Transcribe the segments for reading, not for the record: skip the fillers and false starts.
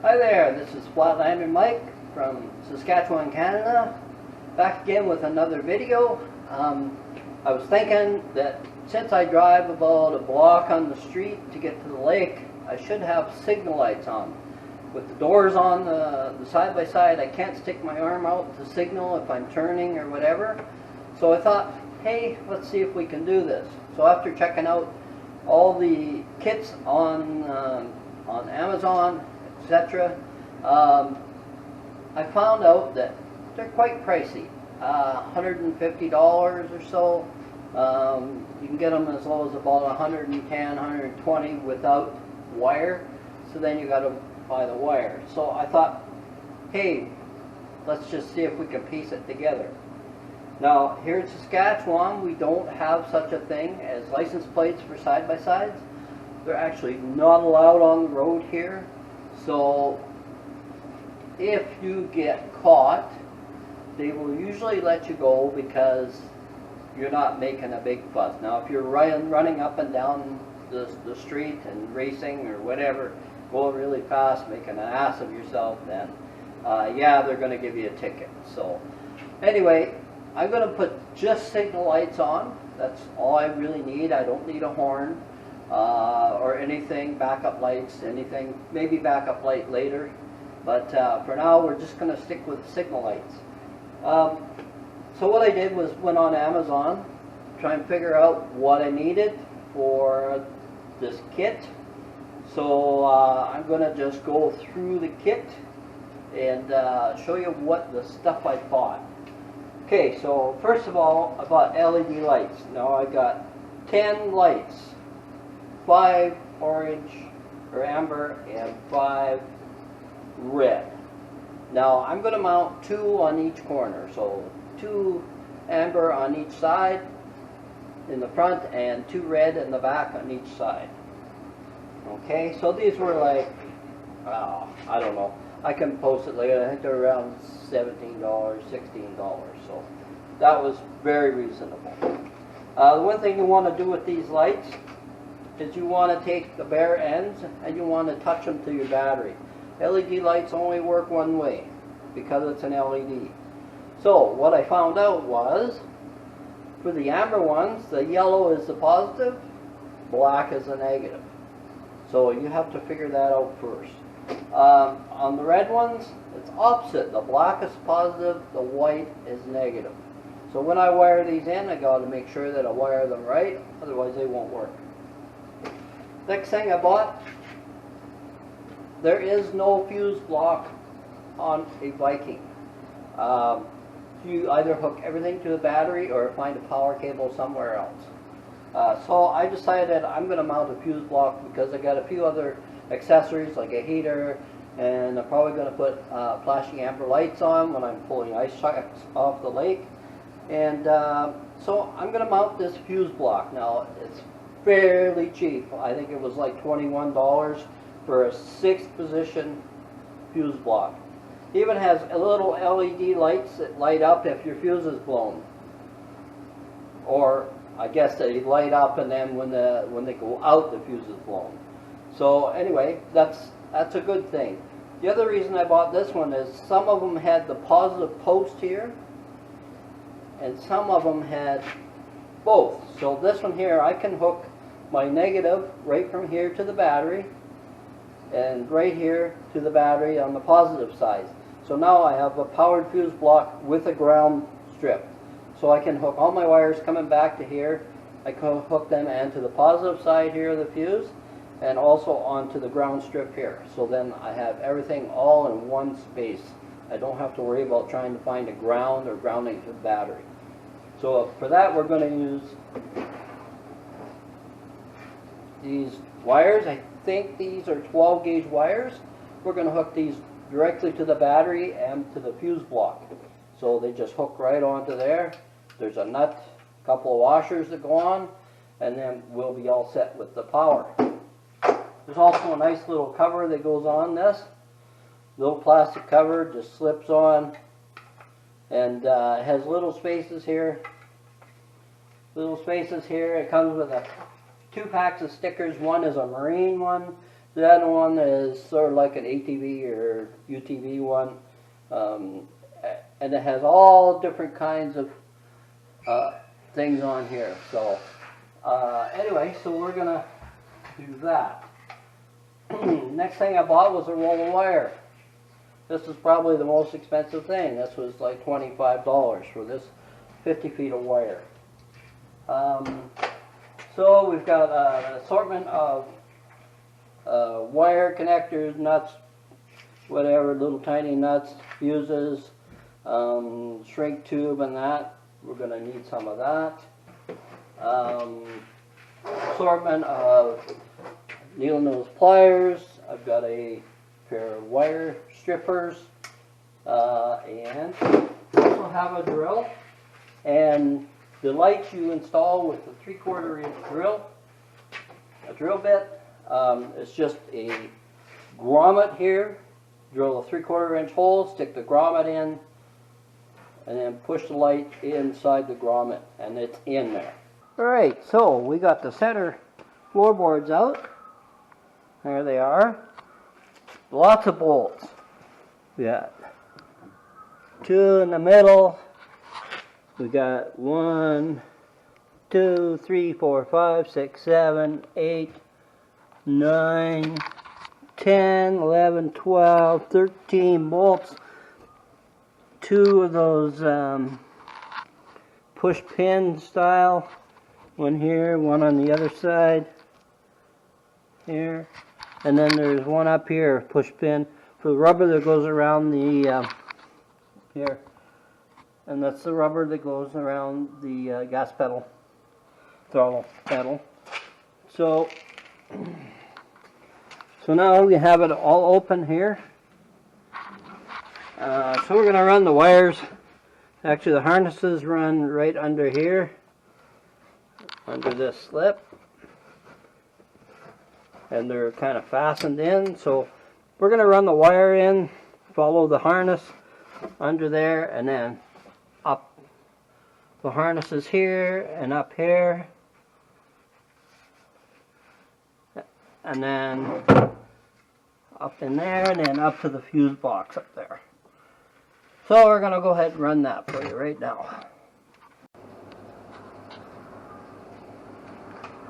Hi there, this is Flatlander Mike from Saskatchewan, Canada. Back again with another video. I was thinking that since I drive about a block on the street to get to the lake, I should have signal lights on. With the doors on the side by side, I can't stick my arm out to signal if I'm turning or whatever. So I thought, hey, let's see if we can do this. So after checking out all the kits on Amazon, etc., I found out that they're quite pricey, $150 or so. You can get them as low as about 110, 120 without wire. So then you got to buy the wire. So I thought, hey, let's just see if we can piece it together. Now here in Saskatchewan, we don't have such a thing as license plates for side-by-sides. They're actually not allowed on the road here. So if you get caught, they will usually let you go because you're not making a big fuss. Now if you're running up and down the street and racing or whatever, going really fast, making an ass of yourself, then yeah, they're going to give you a ticket. So anyway, I'm going to put just signal lights on. That's all I really need. I don't need a horn or anything, backup lights, anything, maybe backup light later. But for now, we're just going to stick with signal lights. So what I did was went on Amazon, try and figure out what I needed for this kit. So I'm going to just go through the kit and show you what the stuff I bought. Okay, so first of all, I bought LED lights. Now I got 10 lights, 5 orange or amber and 5 red. Now I'm going to mount 2 on each corner, so 2 amber on each side in the front and 2 red in the back on each side. Okay, so these were like, I don't know, I can post it later. I think they're around $17, $16, so that was very reasonable. The one thing you want to do with these lights is you want to take the bare ends and you want to touch them to your battery. LED lights only work one way because it's an LED. So what I found out was, for the amber ones, the yellow is the positive, black is the negative. So you have to figure that out first. On the red ones, it's opposite. The black is positive, the white is negative. So when I wire these in, I got to make sure that I wire them right, otherwise they won't work. Next thing I bought, there is no fuse block on a Viking. You either hook everything to the battery or find a power cable somewhere else. So I decided I'm going to mount a fuse block because I got a few other accessories like a heater, and I'm probably going to put flashing amber lights on when I'm pulling ice chocks off the lake. And so I'm going to mount this fuse block. Now it's fairly cheap. I think it was like $21 for a 6th position fuse block. It even has a little LED lights that light up if your fuse is blown. Or I guess they light up and then when they go out, the fuse is blown. So anyway, that's a good thing. The other reason I bought this one is some of them had the positive post here and some of them had both. So this one here, I can hook my negative right from here to the battery and right here to the battery on the positive side. So now I have a powered fuse block with a ground strip. So I can hook all my wires coming back to here. I can hook them and to the positive side here of the fuse and also onto the ground strip here. So then I have everything all in one space. I don't have to worry about trying to find a ground or grounding to the battery. So for that we're going to use these wires. I think these are 12 gauge wires. We're going to hook these directly to the battery and to the fuse block. So they just hook right onto there. There's a nut, a couple of washers that go on, and then we'll be all set with the power. There's also a nice little cover that goes on this. Little plastic cover, just slips on, and it has little spaces here. Little spaces here. It comes with 2 packs of stickers. One is a marine one, The other one is sort of like an ATV or UTV one, and it has all different kinds of things on here. So anyway, so we're gonna do that. Next thing I bought was a roll of wire. This is probably the most expensive thing. This was like $25 for this 50 feet of wire. So we've got an assortment of wire connectors, nuts, whatever, little tiny nuts, fuses, shrink tube and that. We're going to need some of that. Assortment of needle nose pliers. I've got a pair of wire strippers, and also have a drill. And the lights you install with the 3/4 inch drill, a drill bit. It's just a grommet here. Drill a 3/4 inch hole, stick the grommet in, and then push the light inside the grommet, and it's in there. Alright, so we got the center floorboards out. There they are. Lots of bolts. We got 2 in the middle. We got 1, 2, 3, 4, 5, 6, 7, 8, 9, 10, 11, 12, 13 bolts. 2 of those push pin style. One here, one on the other side. Here. And then there's one up here, push pin, for the rubber that goes around the, here. And that's the rubber that goes around the gas pedal, throttle pedal. So now we have it all open here. So we're going to run the wires. Actually, the harnesses run right under here, under this slip. And they're kind of fastened in. So we're going to run the wire in, follow the harness under there, and then up the harnesses here and up here, and then up in there, and then up to the fuse box up there. So we're going to go ahead and run that for you right now.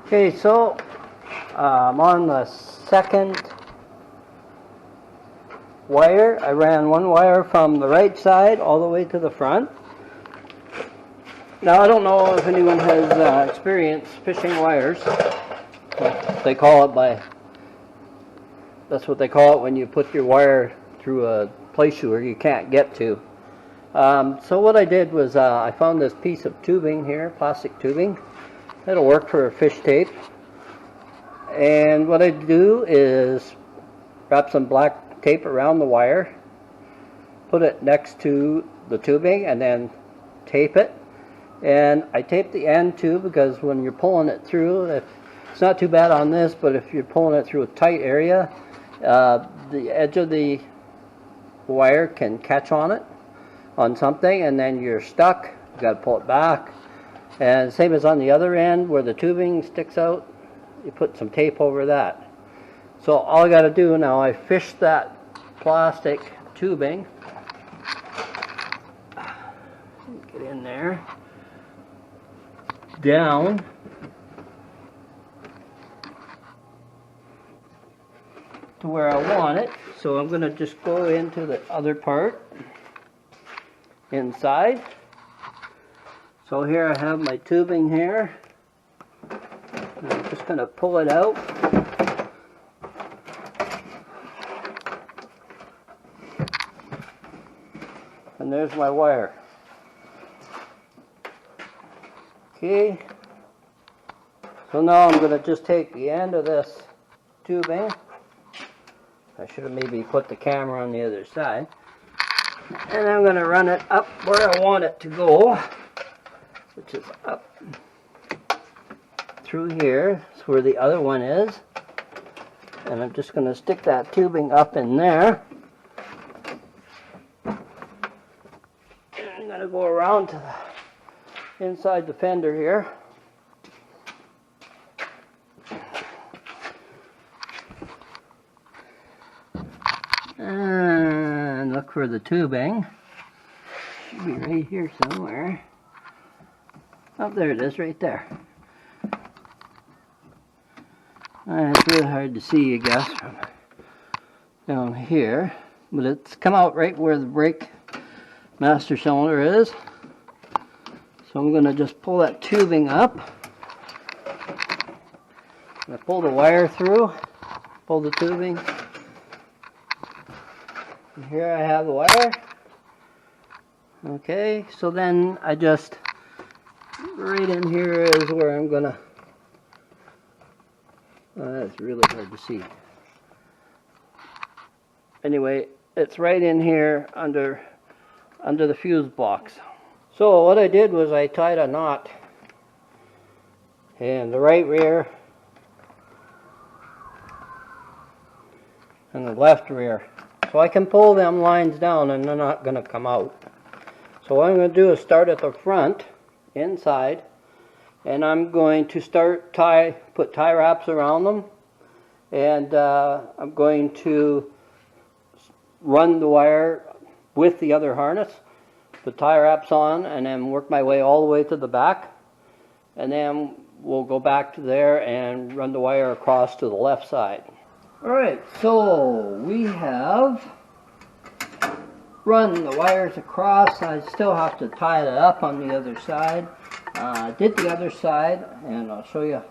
Okay, so I'm on the second wire. I ran one wire from the right side all the way to the front. Now I don't know if anyone has experience fishing wires. They call it that's what they call it when you put your wire through a place where you can't get to. So what I did was I found this piece of tubing here, plastic tubing. It'll work for fish tape. And what I do is wrap some black tape around the wire, put it next to the tubing, and then tape it. And I tape the end too, because when you're pulling it through, it's not too bad on this, but if you're pulling it through a tight area, the edge of the wire can catch on it, on something, and then you're stuck. You got to pull it back. And same as on the other end where the tubing sticks out, you put some tape over that. So all I got to do now, I fish that plastic tubing, get in there, down to where I want it. So I'm going to just go into the other part inside. So here I have my tubing here. And I'm just going to pull it out. And there's my wire. Okay. So now I'm going to just take the end of this tubing. I should have maybe put the camera on the other side. And I'm going to run it up where I want it to go, which is up through here. That's where the other one is. And I'm just going to stick that tubing up in there. And I'm going to go around to the inside the fender here. And look for the tubing. Should be right here somewhere. Oh, there it is, right there. It's really hard to see, I guess, from down here. But it's come out right where the brake master cylinder is. So I'm going to just pull that tubing up. I pull the wire through, pull the tubing. And here I have the wire. Okay, so then I just, right in here is where I'm going to, that's really hard to see. Anyway, it's right in here under the fuse box. So what I did was I tied a knot in the right rear and the left rear. So I can pull them lines down and they're not going to come out. So what I'm going to do is start at the front, inside, and I'm going to put tie wraps around them, and I'm going to run the wire with the other harness, put tie wraps on, and then work my way all the way to the back, and then we'll go back to there and run the wire across to the left side. Alright, so we have run the wires across. I still have to tie it up on the other side. I did the other side, and I'll show you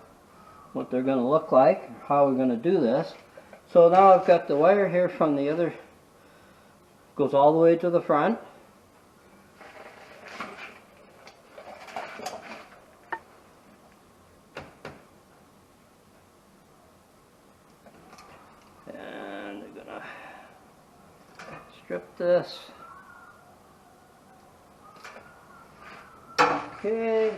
what they're going to look like, how we're going to do this. So now I've got the wire here from the other, goes all the way to the front. And I'm going to strip this. Okay.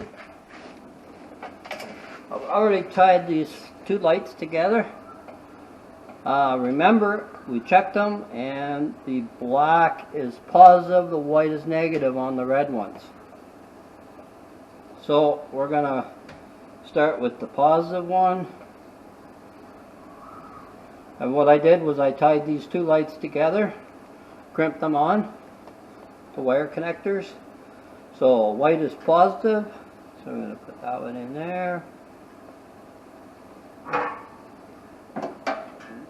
I've already tied these two lights together. Remember, we checked them and the black is positive, the white is negative on the red ones. So we're going to start with the positive one. And what I did was I tied these two lights together, crimped them on to wire connectors. So white is positive, so I'm going to put that one in there.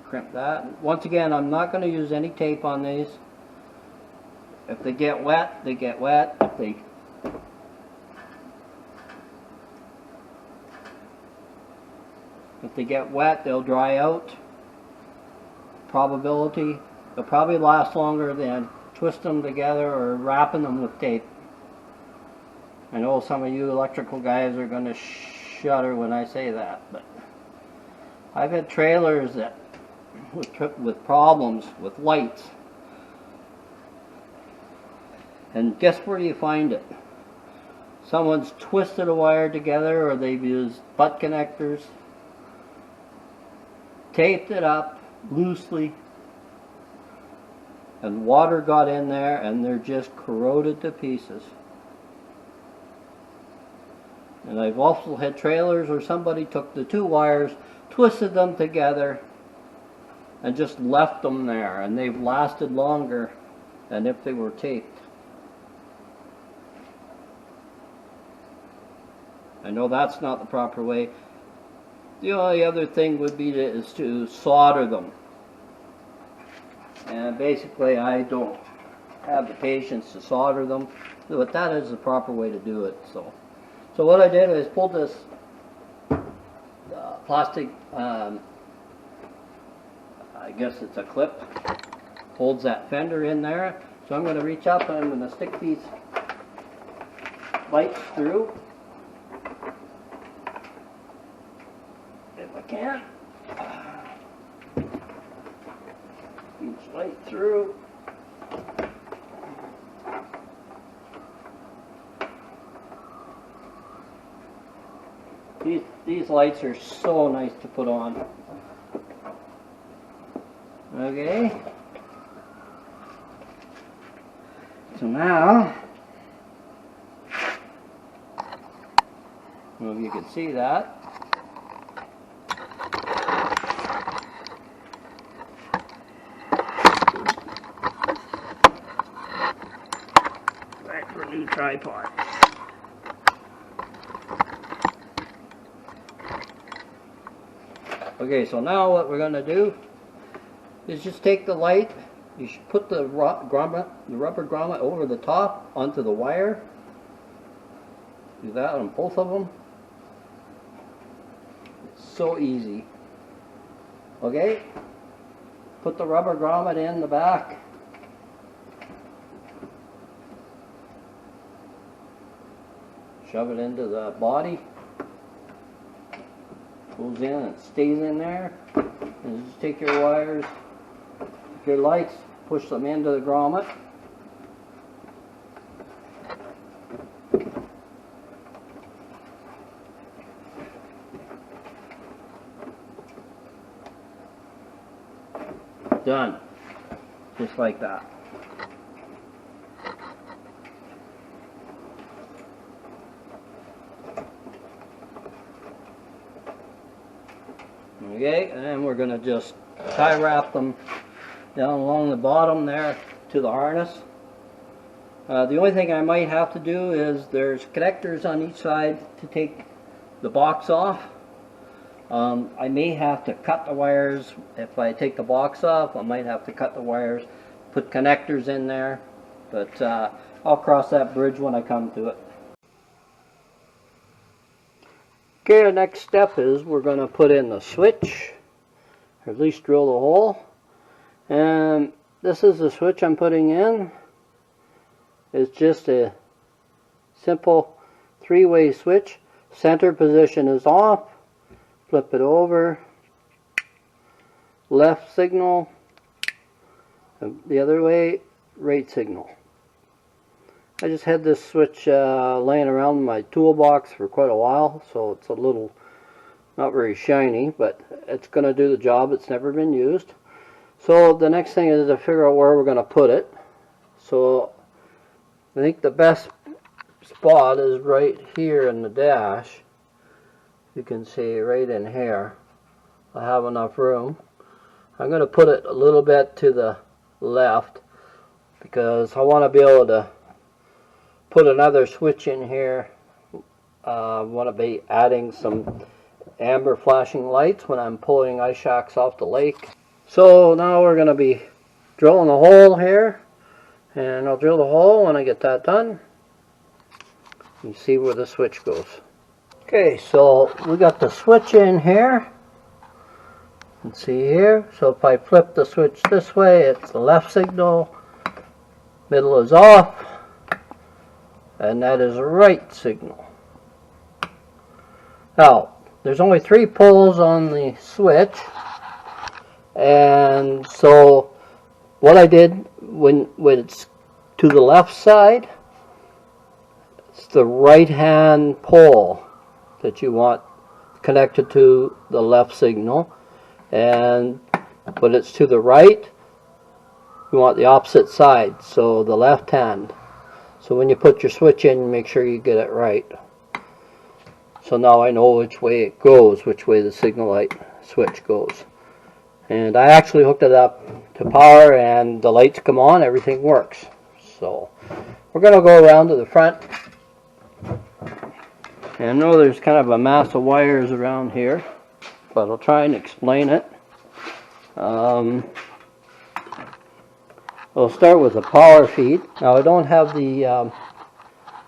Crimp that. Once again, I'm not going to use any tape on these. If they get wet, they get wet. If they get wet, they'll dry out. Probability, they'll probably last longer than twisting them together or wrapping them with tape. I know some of you electrical guys are going to shudder when I say that, but I've had trailers that with problems with lights, and guess where you find it? Someone's twisted a wire together, or they've used butt connectors, taped it up loosely, and water got in there and they're just corroded to pieces. And I've also had trailers where somebody took the two wires, twisted them together, and just left them there, and they've lasted longer than if they were taped. I know that's not the proper way. The only other thing would be is to solder them. And basically I don't have the patience to solder them, but that is the proper way to do it. So what I did is pulled this plastic, I guess it's a clip, holds that fender in there. So I'm going to reach up and I'm going to stick these lights through, if I can. Each light through. These lights are so nice to put on. Okay. So now, I don't know if you can see that. tripod. Okay, so now what we're going to do is just take the light. You should put the rubber grommet over the top onto the wire. Do that on both of them. It's so easy. Okay, put the rubber grommet in the back. Shove it into the body. Goes in and stays in there. And just take your wires, your lights, push them into the grommet. Done. Just like that. Okay, and then we're going to just tie wrap them down along the bottom there to the harness. The only thing I might have to do is there's connectors on each side to take the box off. I may have to cut the wires. If I take the box off, I might have to cut the wires, put connectors in there, but I'll cross that bridge when I come to it. Okay, the next step is we're going to put in the switch, or at least drill the hole. And this is the switch I'm putting in. It's just a simple three-way switch. Center position is off. Flip it over. Left signal. And the other way, right signal. I just had this switch laying around in my toolbox for quite a while, so it's a little not very shiny, but it's going to do the job. It's never been used. So the next thing is to figure out where we're going to put it. So I think the best spot is right here in the dash. You can see right in here. I have enough room. I'm going to put it a little bit to the left because I want to be able to put another switch in here. I want to be adding some amber flashing lights when I'm pulling ice shacks off the lake. So now we're going to be drilling a hole here, and I'll drill the hole when I get that done. You see where the switch goes. Okay, so we got the switch in here. You can see here. So if I flip the switch this way, it's the left signal, middle is off, and that is the right signal. Now, there's only 3 poles on the switch, and so what I did when it's to the left side, it's the right hand pole that you want connected to the left signal, and when it's to the right, you want the opposite side, so the left hand. So when you put your switch in, make sure you get it right. So now I know which way it goes, which way the signal light switch goes. And I actually hooked it up to power, and the lights come on, everything works. So we're going to go around to the front. And I know there's kind of a mass of wires around here, but I'll try and explain it. We'll start with the power feed. Now I don't have the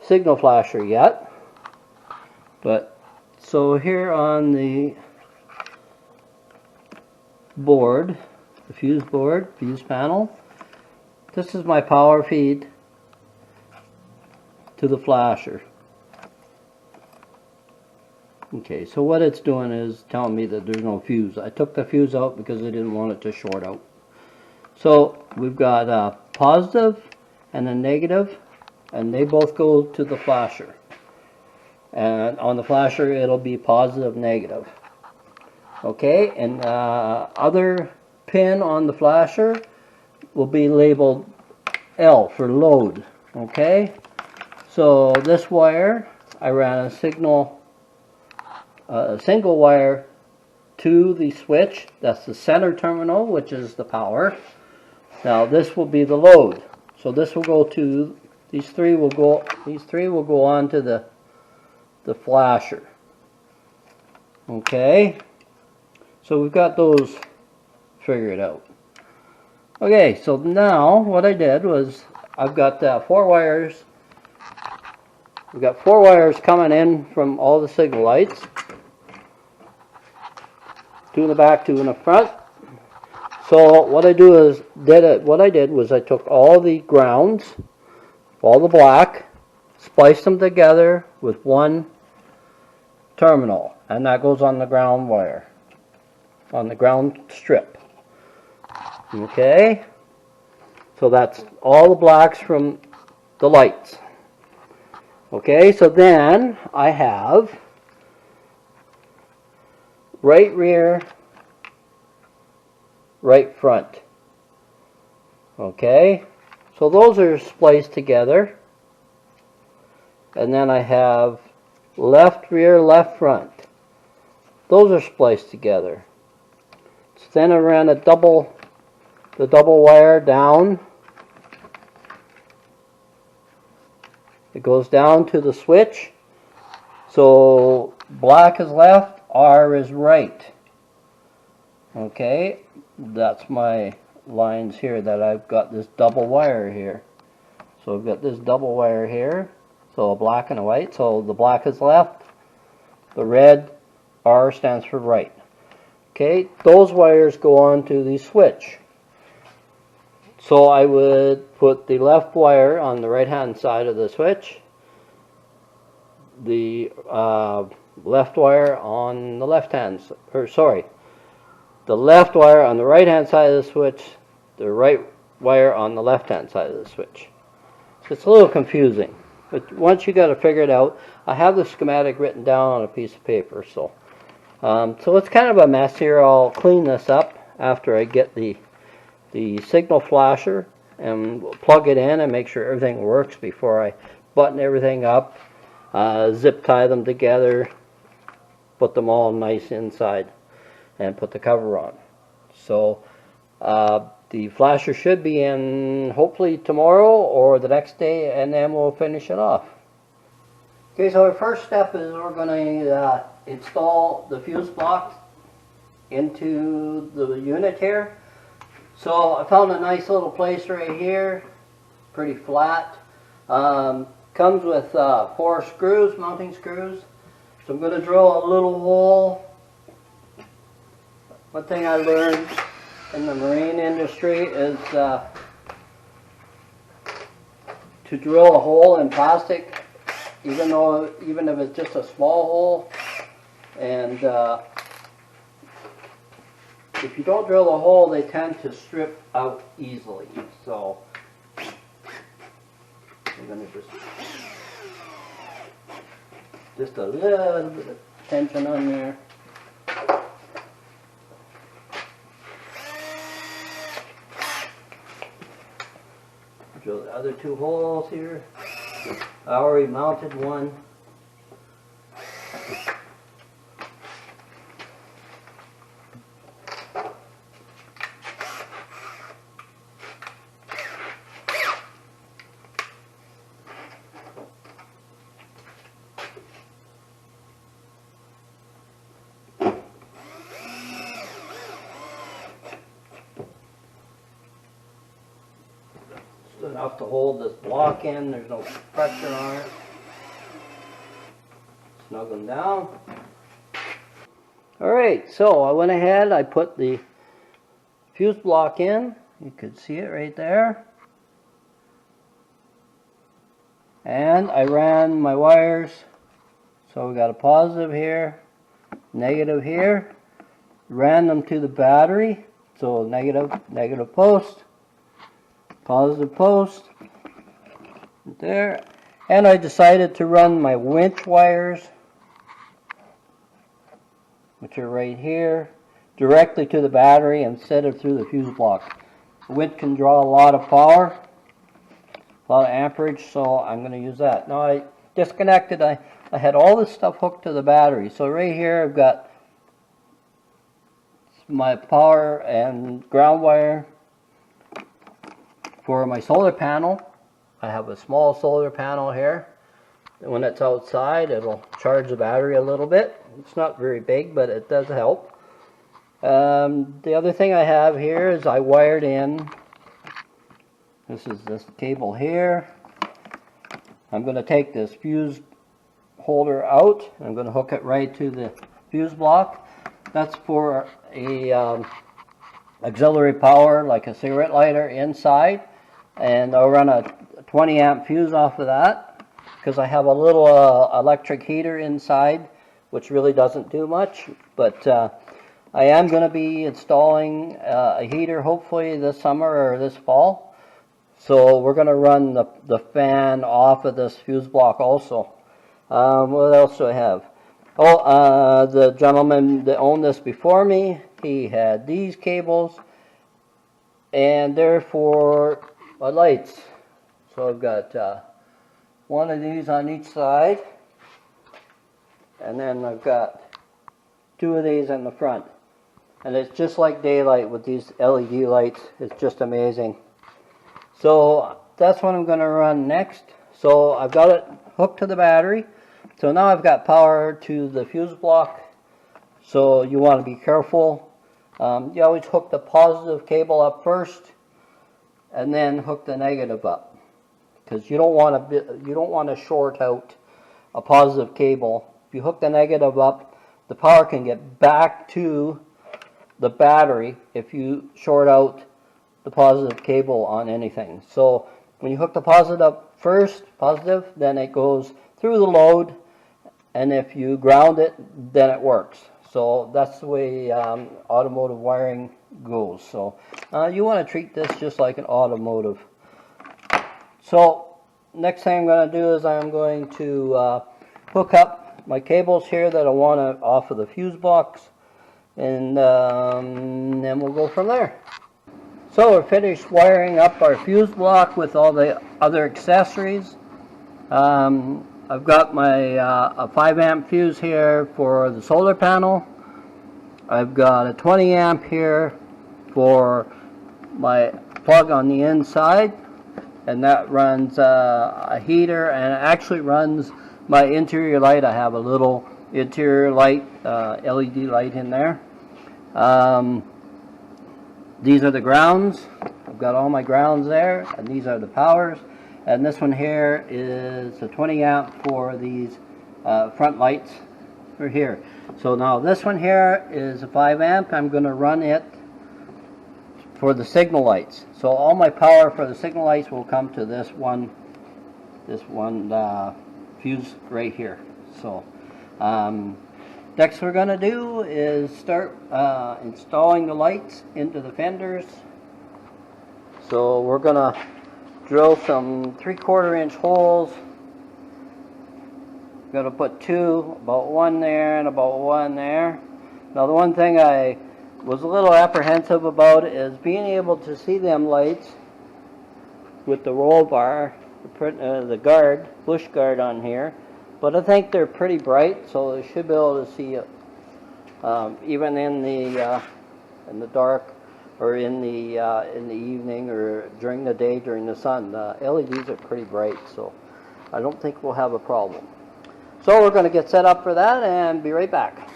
signal flasher yet, but so here on the board, the fuse board, fuse panel, this is my power feed to the flasher. Okay, so what it's doing is telling me that there's no fuse. I took the fuse out because I didn't want it to short out. So we've got a positive and a negative, and they both go to the flasher. And on the flasher it'll be positive, negative. Okay, and other pin on the flasher will be labeled L for load. Okay, so this wire, I ran a single wire to the switch. That's the center terminal, which is the power. Now this will be the load. So this will go to These three will go on to the flasher. Okay, so we've got those figured out. Okay, so now what I did was I've got 4 wires. We've got 4 wires coming in from all the signal lights. 2 in the back, 2 in the front. So what I did was I took all the grounds, all the black, spliced them together with one terminal, and that goes on the ground wire, on the ground strip. Okay, so that's all the blacks from the lights. Okay, so then I have right rear, right front. Okay, so those are spliced together. And then I have left rear, left front. Those are spliced together. So then I ran the double wire down. It goes down to the switch. So black is left, R is right. Okay, that's my lines here that I've got this double wire here. So I've got this double wire here. So a black and a white. So the black is left. The red, R stands for right. Okay, those wires go on to the switch. So I would put the left wire on the right hand side of the switch, the left wire on the left hand, the left wire on the right hand side of the switch, the right wire on the left hand side of the switch. So it's a little confusing, but once you got to figure it out, I have the schematic written down on a piece of paper. So it's kind of a mess here. I'll clean this up after I get the signal flasher and plug it in and make sure everything works before I button everything up, zip tie them together, put them all nice inside, and put the cover on. So the flasher should be in hopefully tomorrow or the next day, and then we'll finish it off. Okay, so our first step is we're going to install the fuse blocks into the unit here. So I found a nice little place right here, pretty flat. Comes with 4 screws, mounting screws. So I'm going to drill a little hole. One thing I learned in the marine industry is to drill a hole in plastic, even if it's just a small hole. And if you don't drill a hole, they tend to strip out easily. So I'm going to just a little bit of tension on there. Drill the other 2 holes here. I already mounted one. Enough to hold this block in, there's no pressure on it. Snug them down. Alright, so I went ahead, I put the fuse block in. You could see it right there. And I ran my wires. So we got a positive here, negative here. Ran them to the battery. So negative post. Positive post there, and I decided to run my winch wires, which are right here, directly to the battery instead of through the fuse block. The winch can draw a lot of power, a lot of amperage, so I'm going to use that. Now I disconnected, I had all this stuff hooked to the battery. So right here I've got my power and ground wire for my solar panel. I have a small solar panel here. When it's outside, it'll charge the battery a little bit. It's not very big, but it does help. The other thing I have here is I wired in, this is this cable here. I'm going to take this fuse holder out. I'm going to hook it right to the fuse block. That's for a auxiliary power, like a cigarette lighter inside. And I'll run a 20 amp fuse off of that, because I have a little electric heater inside, which really doesn't do much. But I am going to be installing a heater hopefully this summer or this fall. So we're going to run the fan off of this fuse block also. What else do I have? Oh, the gentleman that owned this before me, he had these cables, and they're for my lights. So I've got one of these on each side, and then I've got two of these in the front. And it's just like daylight with these LED lights. It's just amazing. So that's what I'm going to run next. So I've got it hooked to the battery. So now I've got power to the fuse block. So you want to be careful. You always hook the positive cable up first, and then hook the negative up, because you don't want to short out a positive cable. If you hook the negative up, the power can get back to the battery if you short out the positive cable on anything. So when you hook the positive up first, then it goes through the load, and if you ground it, then it works. So that's the way automotive wiring goes. So you want to treat this just like an automotive. So next thing I'm going to do is I'm going to hook up my cables here that I want off of the fuse box, and then we'll go from there. So we're finished wiring up our fuse block with all the other accessories. I've got my a 5 amp fuse here for the solar panel. I've got a 20 amp here for my plug on the inside, and that runs a heater, and it actually runs my interior light. I have a little interior light, LED light in there. These are the grounds. I've got all my grounds there, and these are the powers. And this one here is a 20 amp for these front lights for here. So now this one here is a 5 amp. I'm going to run it for the signal lights. So all my power for the signal lights will come to this one fuse right here. So next we're going to do is start installing the lights into the fenders. So we're going to drill some 3/4 inch holes. Going to put two, about one there and about one there. Now the one thing I was a little apprehensive about is being able to see them lights with the roll bar, the guard, bush guard on here. But I think they're pretty bright, so they should be able to see it even in the dark, or in the evening, or during the day during the sun. The LEDs are pretty bright, so I don't think we'll have a problem. So we're going to get set up for that and be right back.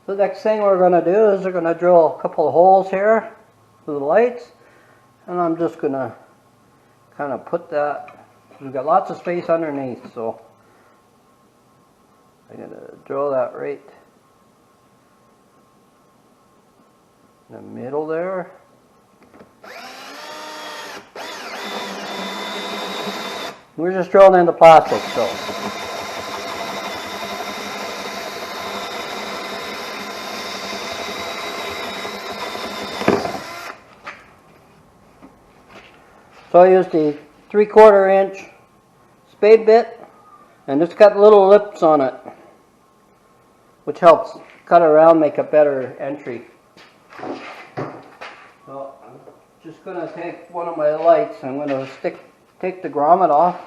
The next thing we're going to do is we're going to drill a couple of holes here for the lights, and I'm just going to kind of put that. We've got lots of space underneath, so I'm going to drill that right in the middle there. We're just drilling into plastic, So I used the 3/4 inch spade bit, and it's got little lips on it, which helps cut around, make a better entry. So I'm just going to take one of my lights. I'm going to take the grommet off.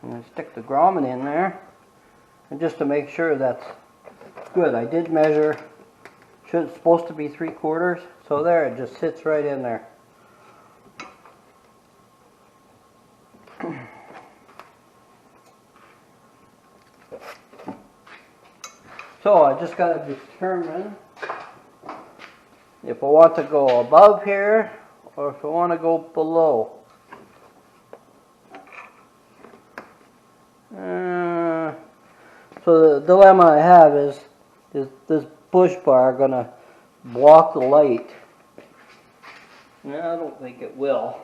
I'm going to stick the grommet in there, and just to make sure that's good. I did measure. It's supposed to be 3/4, so there, it just sits right in there. So I just got to determine if I want to go above here or if I want to go below. So the dilemma I have is this bush bar going to block the light? No, I don't think it will.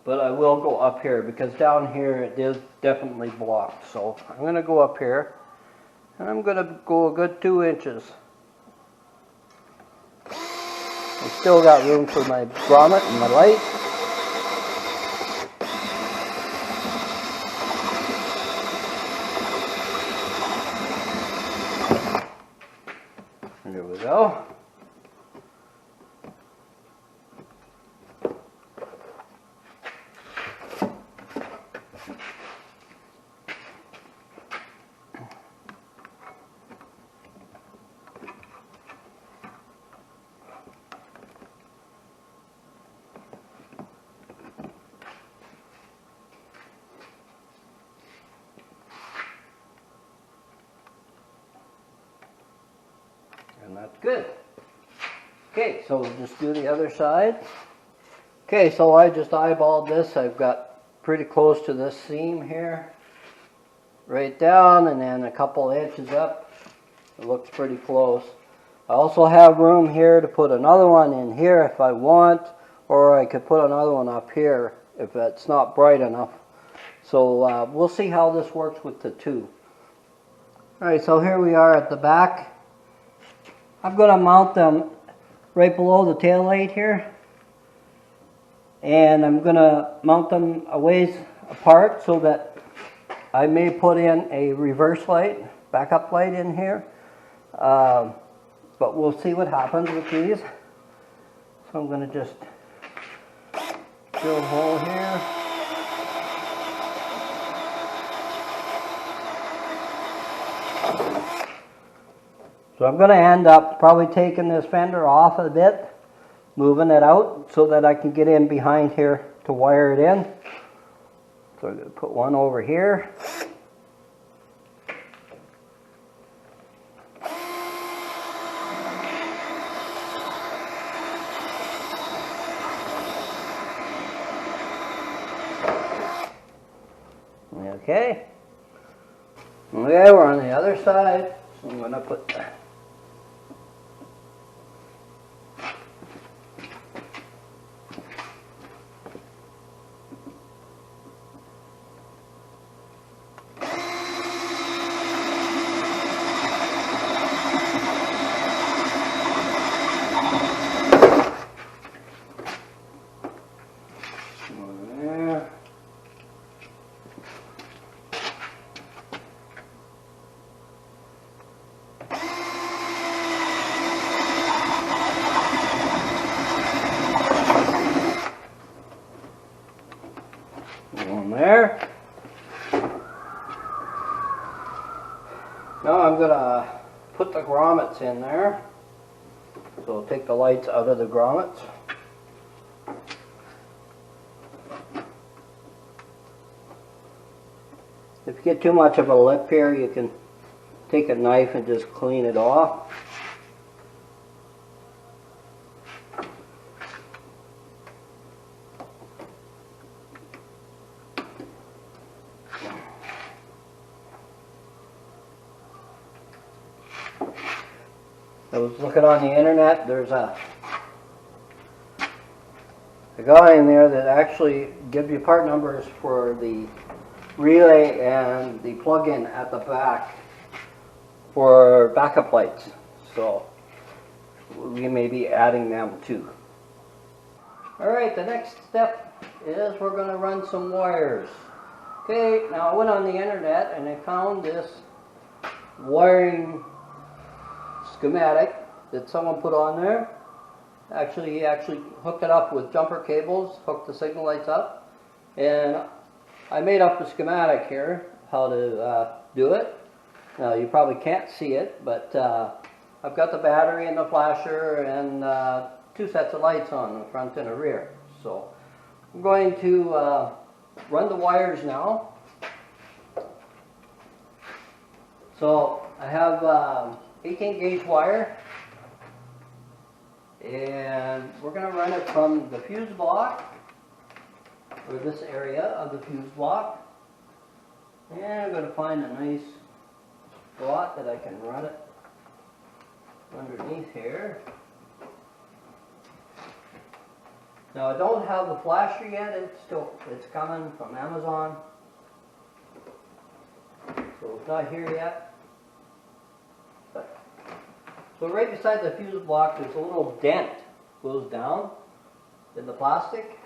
But I will go up here because down here it is definitely blocked. So I'm going to go up here and I'm going to go a good 2 inches. I still got room for my grommet and my light. There we go. And that's good. Okay, so we'll just do the other side. Okay, so I just eyeballed this. I've got pretty close to this seam here. Right down and then a couple inches up. It looks pretty close. I also have room here to put another one in here if I want, or I could put another one up here if it's not bright enough. So we'll see how this works with the two. Alright, so here we are at the back. I'm going to mount them right below the tail light here. And I'm going to mount them a ways apart so that I may put in a reverse light, backup light in here. But we'll see what happens with these. So I'm going to just drill a hole here. So I'm going to end up probably taking this fender off a bit, moving it out so that I can get in behind here to wire it in. So I'm going to put one over here. Okay. Okay, we're on the other side. So I'm going to put that. There. Now I'm going to put the grommets in there. So I'll take the lights out of the grommets. If you get too much of a lip here, you can take a knife and just clean it off. I was looking on the internet, there's a guy in there that actually gives you part numbers for the relay and the plug-in at the back for backup lights. So we may be adding them too. Alright, the next step is we're going to run some wires. Okay, now I went on the internet and I found this wiring schematic that someone put on there. Actually, he actually hooked it up with jumper cables, hooked the signal lights up, and I made up the schematic here, how to do it. Now, you probably can't see it, but I've got the battery and the flasher and 2 sets of lights on the front and the rear. So I'm going to run the wires now. So I have 18 gauge wire, and we're going to run it from the fuse block, or this area of the fuse block, and I'm going to find a nice spot that I can run it underneath here. Now I don't have the flasher yet, it's coming from Amazon, so it's not here yet. So right beside the fuse block there's a little dent goes down in the plastic,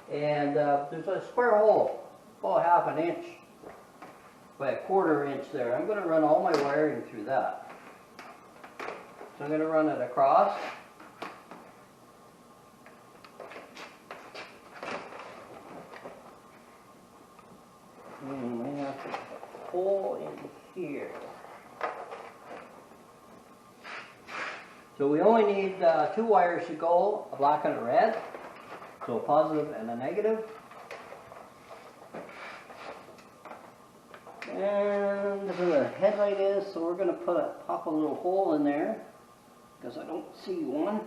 and there's a square hole about half an inch by a quarter inch there. I'm going to run all my wiring through that. So I'm going to run it across. And I have a hole in here. So we only need 2 wires to go, a black and a red, so a positive and a negative. And this is where the headlight is, so we're going to pop a little hole in there, because I don't see one.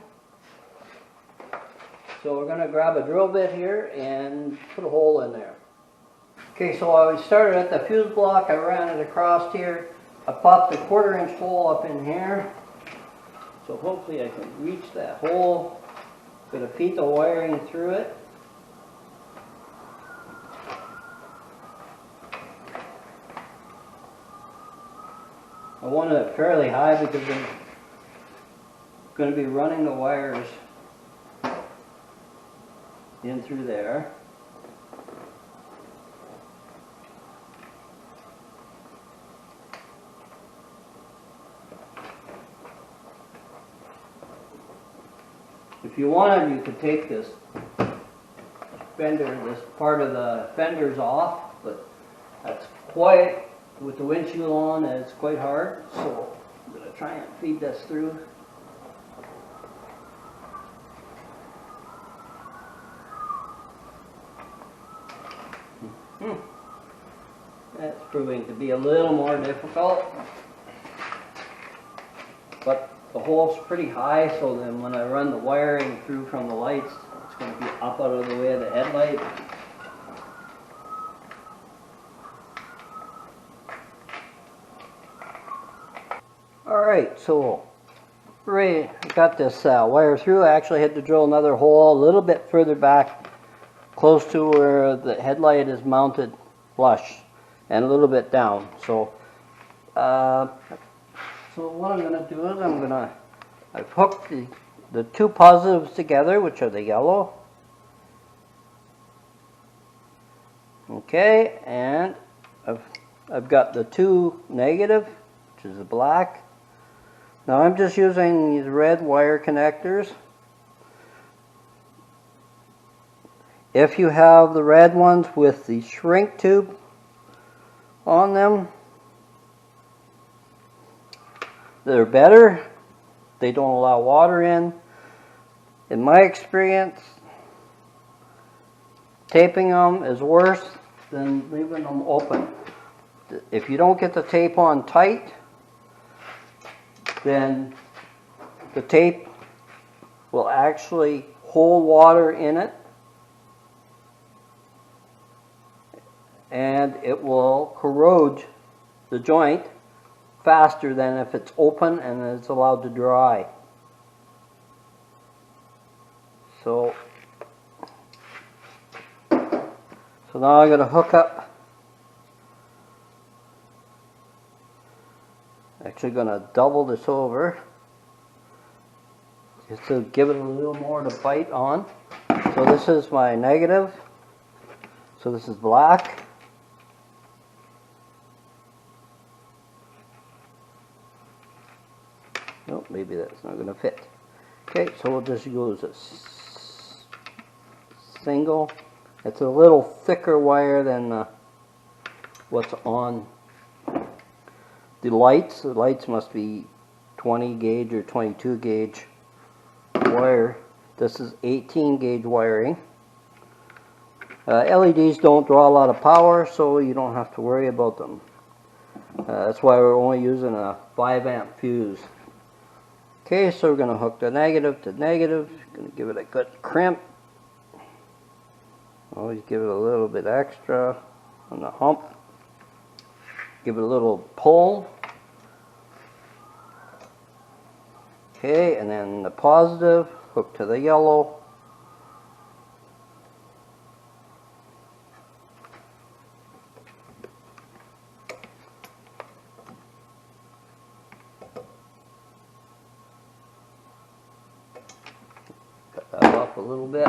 So we're going to grab a drill bit here and put a hole in there. Okay, so I started at the fuse block, I ran it across here, I popped a quarter inch hole up in here. So hopefully I can reach that hole. Going to feed the wiring through it. I want it fairly high because I'm going to be running the wires in through there. If you wanted, you could take this fender, this part of the fenders off, but that's quite, with the windshield on, it's quite hard. So I'm going to try and feed this through. That's proving to be a little more difficult, but the hole's pretty high, so then when I run the wiring through from the lights, it's going to be up out of the way of the headlight. Alright, so I got this wire through. I actually had to drill another hole a little bit further back, close to where the headlight is mounted flush, and a little bit down. So what I'm going to do is I've hooked the 2 positives together, which are the yellow. Okay, and I've got the 2 negative, which is the black. Now I'm just using these red wire connectors. If you have the red ones with the shrink tube on them, they're better. They don't allow water in. In my experience, taping them is worse than leaving them open. If you don't get the tape on tight, then the tape will actually hold water in it, and it will corrode the joint faster than if it's open and it's allowed to dry. So now I'm going to hook up, actually going to double this over just to give it a little more to bite on. So this is my negative, so this is black. Oh, maybe that's not going to fit. Okay, so we'll just use a single. It's a little thicker wire than what's on the lights. The lights must be 20 gauge or 22 gauge wire. This is 18 gauge wiring. LEDs don't draw a lot of power, so you don't have to worry about them. That's why we're only using a 5 amp fuse. Okay, so we're going to hook the negative to negative. Going to give it a good crimp. Always give it a little bit extra on the hump. Give it a little pull. Okay, and then the positive, hook to the yellow. Cut that off a little bit.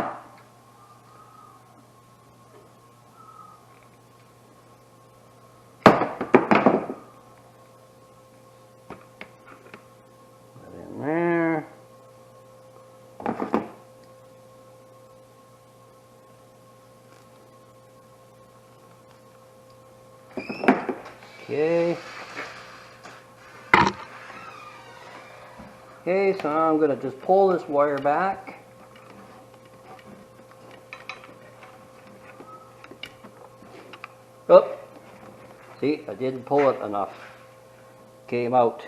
Okay. Okay, so now I'm going to just pull this wire back. Oh, see, I didn't pull it enough. Came out.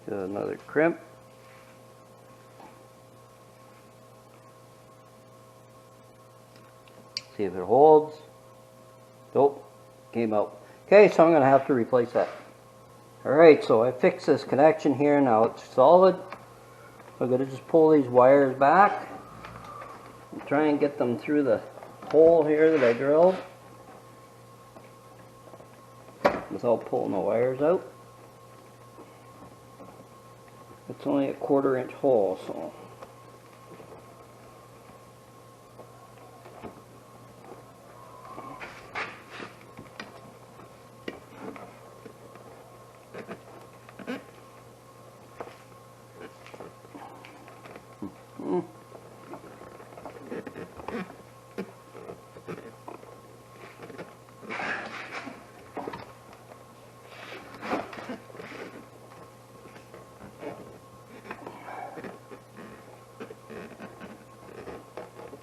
Do another crimp. See if it holds. Nope, came out. Okay, so I'm going to have to replace that. Alright, so I fixed this connection here. Now it's solid. I'm going to just pull these wires back and try and get them through the hole here that I drilled without pulling the wires out. It's only a 1/4 inch hole, so.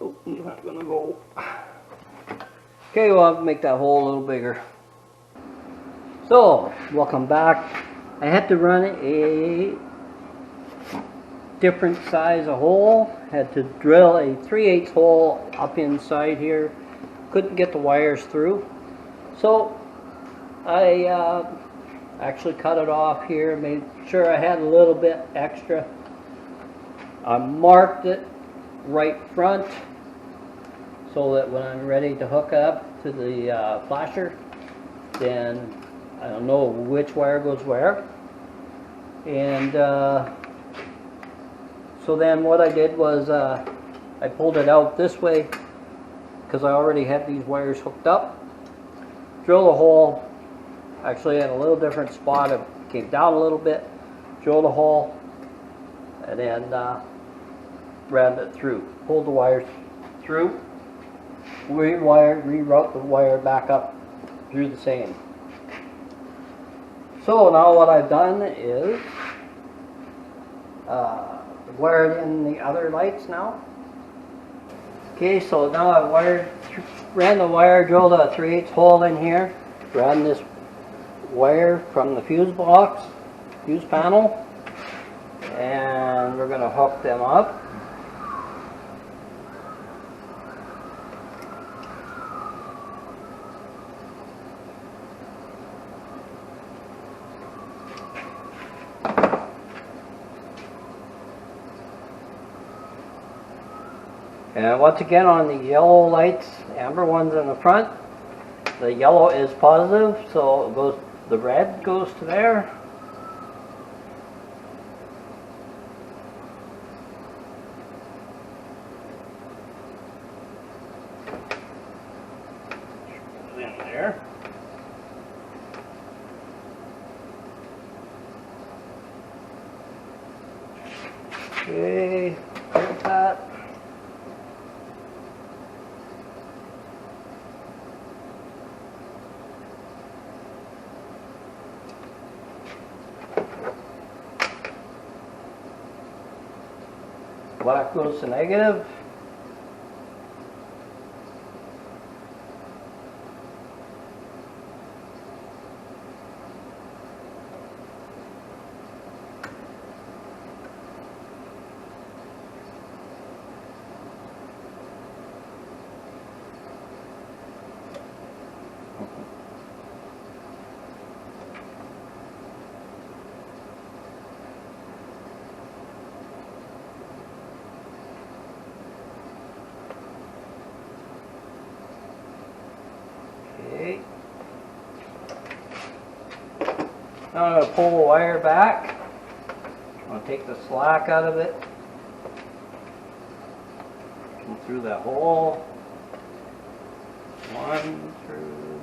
Oh, he's not gonna go. Okay, we'll have to make that hole a little bigger. So, welcome back. I had to run a different size of hole. Had to drill a 3/8 hole up inside here. Couldn't get the wires through. So, I actually cut it off here, made sure I had a little bit extra. I marked it right front so that when I'm ready to hook up to the flasher, then I don't know which wire goes where. And so then what I did was I pulled it out this way because I already had these wires hooked up. Drilled a hole, actually in a little different spot. It came down a little bit, drilled a hole, and then ran it through. Pulled the wires through, reroute the wire back up through the same. So now what I've done is wired in the other lights now. Okay, so now I ran the wire, drilled a 3/8 hole in here, ran this wire from the fuse box, fuse panel, and we're going to hook them up. And once again on the yellow lights, amber ones in the front, the yellow is positive, so it goes, the red goes to there. Goes in there. Okay, like that. Black goes to negative. Okay. Now I'm going to pull the wire back. I'm going to take the slack out of it. Come through that hole. One through.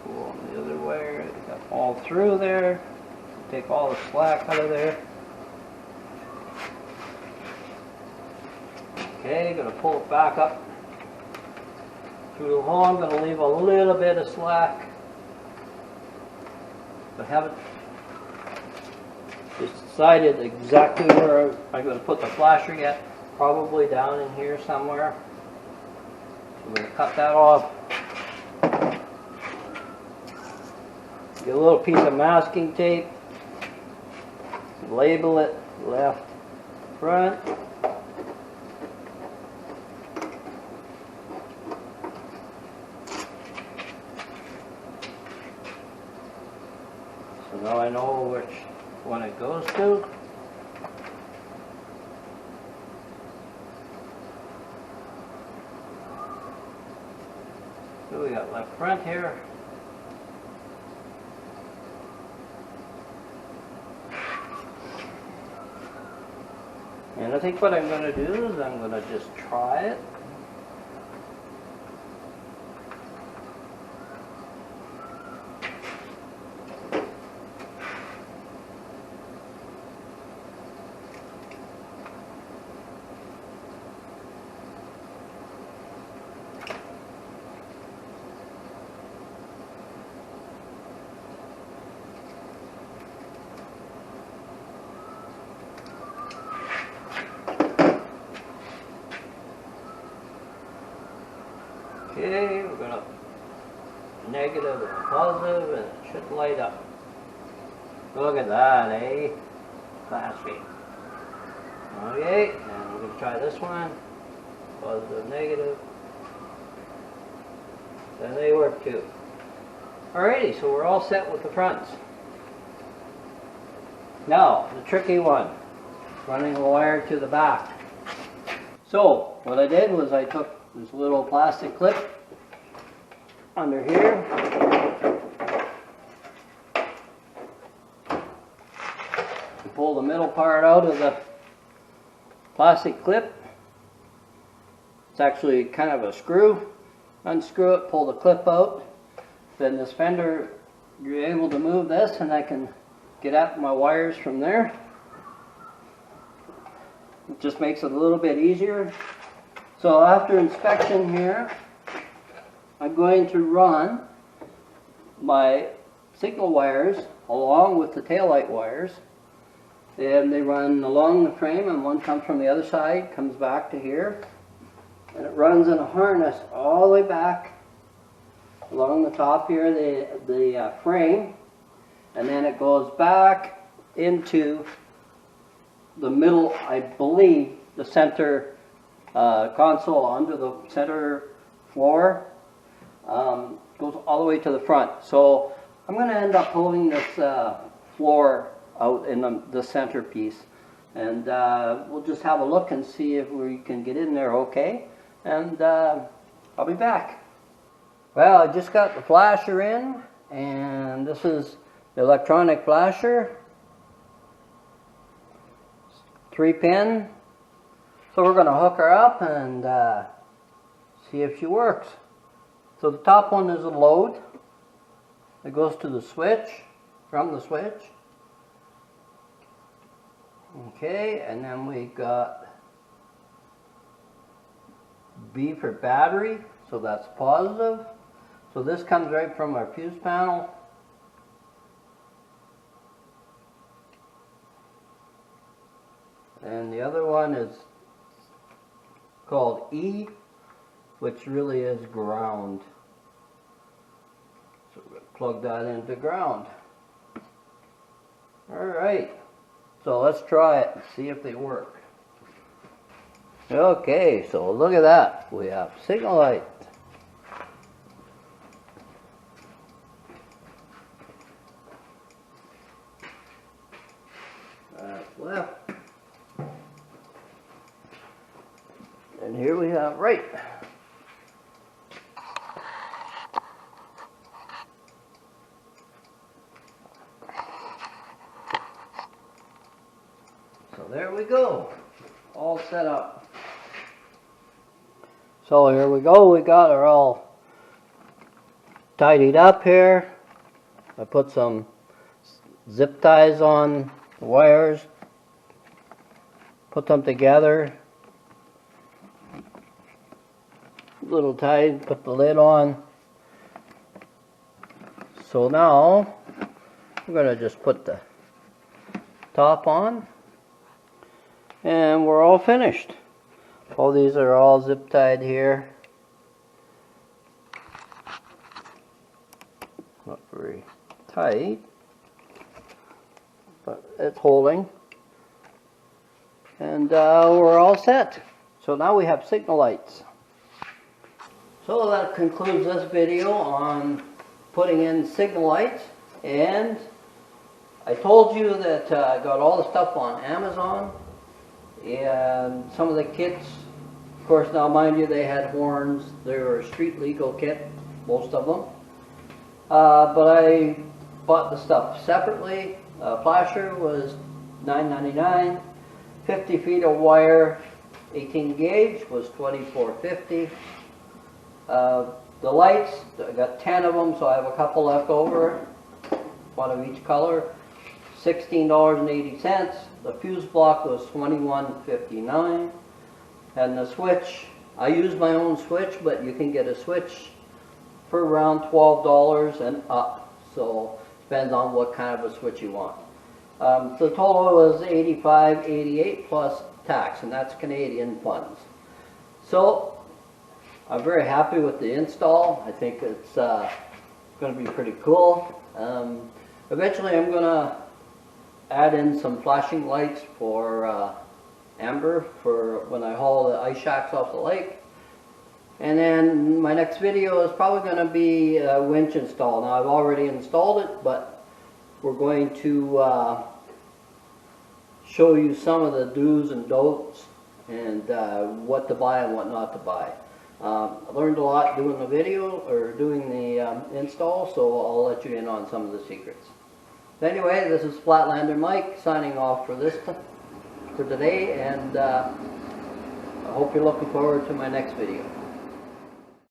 Pull on the other wire. Got all through there. Take all the slack out of there. Okay, going to pull it back up through the hole. I'm going to leave a little bit of slack. I haven't decided exactly where I'm going to put the flasher yet. Probably down in here somewhere. So I'm going to cut that off. Get a little piece of masking tape. Label it left, front. So now I know which one it goes to. So we got left front here. And I think what I'm going to do is I'm going to just try it. Okay, we're going to negative and positive, and it should light up. Look at that, eh? Classy. Okay, and we're going to try this one. Positive, negative. And they work too. Alrighty, so we're all set with the fronts. Now, the tricky one. Running the wire to the back. So, what I did was I took this little plastic clip under here. You pull the middle part out of the plastic clip. It's actually kind of a screw. Unscrew it, pull the clip out. Then this fender, you're able to move this and I can get at my wires from there. It just makes it a little bit easier. So after inspection here, I'm going to run my signal wires along with the taillight wires. And they run along the frame, and one comes from the other side, comes back to here. And it runs in a harness all the way back along the top here, the frame. And then it goes back into the middle, I believe, the center console under the center floor. Goes all the way to the front. So I'm going to end up pulling this floor out in the center piece. And we'll just have a look and see if we can get in there okay. And I'll be back. Well, I just got the flasher in, and this is the electronic flasher. 3-pin. So we're going to hook her up and see if she works. So the top one is a load. It goes to the switch, from the switch. Okay, and then we got B for battery, so that's positive. So this comes right from our fuse panel. and the other one is called E, which really is ground. So we're going to plug that into ground. Alright, so let's try it and see if they work. Okay, so look at that. We have signal light. That's left. And here we have right. So there we go. All set up. So here we go. We got her all tidied up here. I put some zip ties on the wires. Put them together. Little tight, put the lid on. So now we're going to just put the top on and we're all finished. All these are all zip tied here. Not very tight, but it's holding. And we're all set. So now we have signal lights. So that concludes this video on putting in signal lights, and I told you that I got all the stuff on Amazon and some of the kits. Of course, now mind you, they had horns. They were a street legal kit, most of them. But I bought the stuff separately. Flasher was $9.99. 50 feet of wire, 18 gauge was $24.50. The lights, I got 10 of them, so I have a couple left over, one of each color, $16.80. The fuse block was $21.59. And the switch, I use my own switch, but you can get a switch for around $12 and up. So depends on what kind of a switch you want. The total was $85.88 plus tax, and that's Canadian funds. So I'm very happy with the install. I think it's going to be pretty cool. Eventually I'm going to add in some flashing lights for amber for when I haul the ice shacks off the lake. And then my next video is probably going to be a winch install. Now I've already installed it, but we're going to show you some of the do's and don'ts and what to buy and what not to buy. I learned a lot doing the video or doing the install, so I'll let you in on some of the secrets. But anyway, this is Flatlander Mike signing off for today, and I hope you're looking forward to my next video.